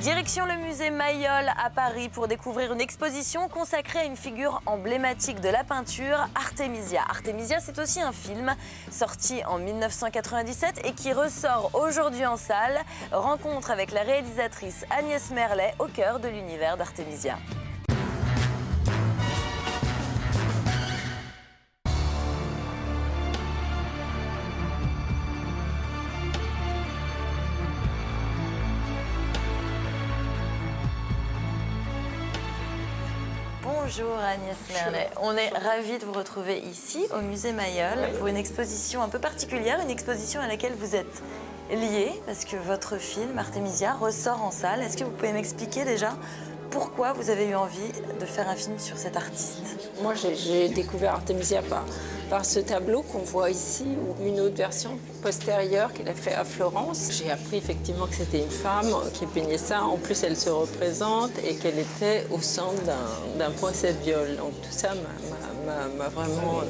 Direction le musée Mayol à Paris pour découvrir une exposition consacrée à une figure emblématique de la peinture, Artemisia. Artemisia, c'est aussi un film sorti en 1997 et qui ressort aujourd'hui en salle. Rencontre avec la réalisatrice Agnès Merlet au cœur de l'univers d'Artemisia. Bonjour Agnès Merlet, on est ravis de vous retrouver ici au musée Mayol pour une exposition un peu particulière, une exposition à laquelle vous êtes liée parce que votre film Artemisia ressort en salle. Est-ce que vous pouvez m'expliquer déjà pourquoi vous avez eu envie de faire un film sur cet artiste? Moi j'ai découvert Artemisia par ce tableau qu'on voit ici, ou une autre version postérieure qu'il a fait à Florence. J'ai appris effectivement que c'était une femme qui peignait ça. En plus, elle se représente et qu'elle était au centre d'un procès de viol. Donc tout ça m'a vraiment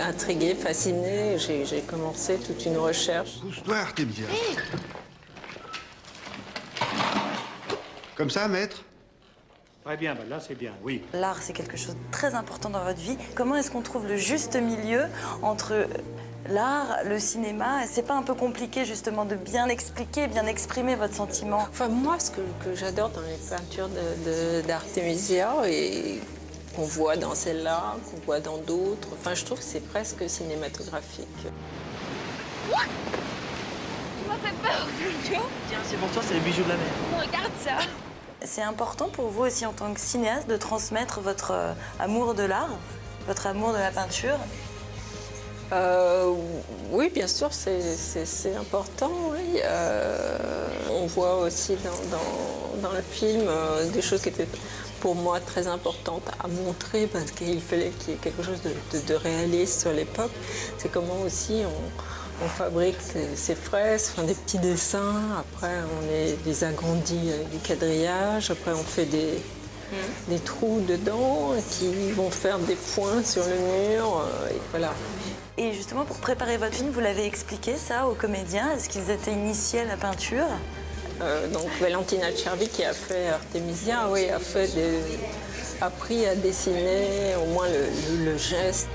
intriguée, fascinée. J'ai commencé toute une recherche. Pousse-toi, Artemisia. Comme ça, maître? Très bien, ben là c'est bien, oui. L'art, c'est quelque chose de très important dans votre vie. Comment est-ce qu'on trouve le juste milieu entre l'art, le cinéma? C'est pas un peu compliqué justement de bien expliquer, bien exprimer votre sentiment? Enfin, moi, ce que j'adore dans les peintures d'Artemisia et qu'on voit dans celle-là, qu'on voit dans d'autres, enfin, je trouve que c'est presque cinématographique. What? Tu m'as fait peur, Jojo. Tiens, c'est pour toi, c'est les bijoux de la mer. Regarde ça. C'est important pour vous aussi en tant que cinéaste de transmettre votre amour de l'art, votre amour de la peinture? Oui, bien sûr, c'est important, oui. On voit aussi dans le film des choses qui étaient pour moi très importantes à montrer parce qu'il fallait qu'il y ait quelque chose de réaliste sur l'époque. C'est comment aussi on fabrique ces fresques, des petits dessins, après on les agrandit avec du quadrillage, après on fait des trous dedans qui vont faire des points sur le mur, et voilà. Et justement, pour préparer votre film, vous l'avez expliqué ça aux comédiens? Est-ce qu'ils étaient initiés à la peinture? Donc Valentina Cervi qui a fait Artemisia, oui, a appris à dessiner au moins le geste.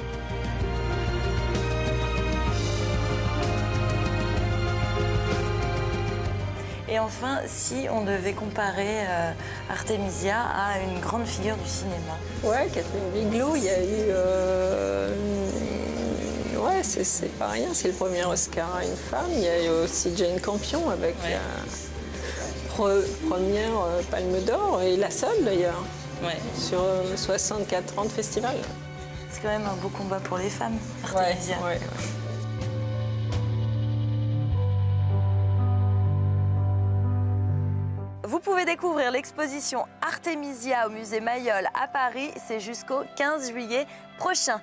Et enfin, si on devait comparer Artemisia à une grande figure du cinéma? Ouais, Catherine Bigelow, il y a eu... Ouais, c'est pas rien, c'est le premier Oscar à une femme. Il y a eu aussi Jane Campion avec première Palme d'Or, et la seule d'ailleurs, sur 64 ans de festival. C'est quand même un beau combat pour les femmes, Artemisia. Ouais. Vous pouvez découvrir l'exposition Artemisia au musée Mayol à Paris, c'est jusqu'au 15 juillet prochain.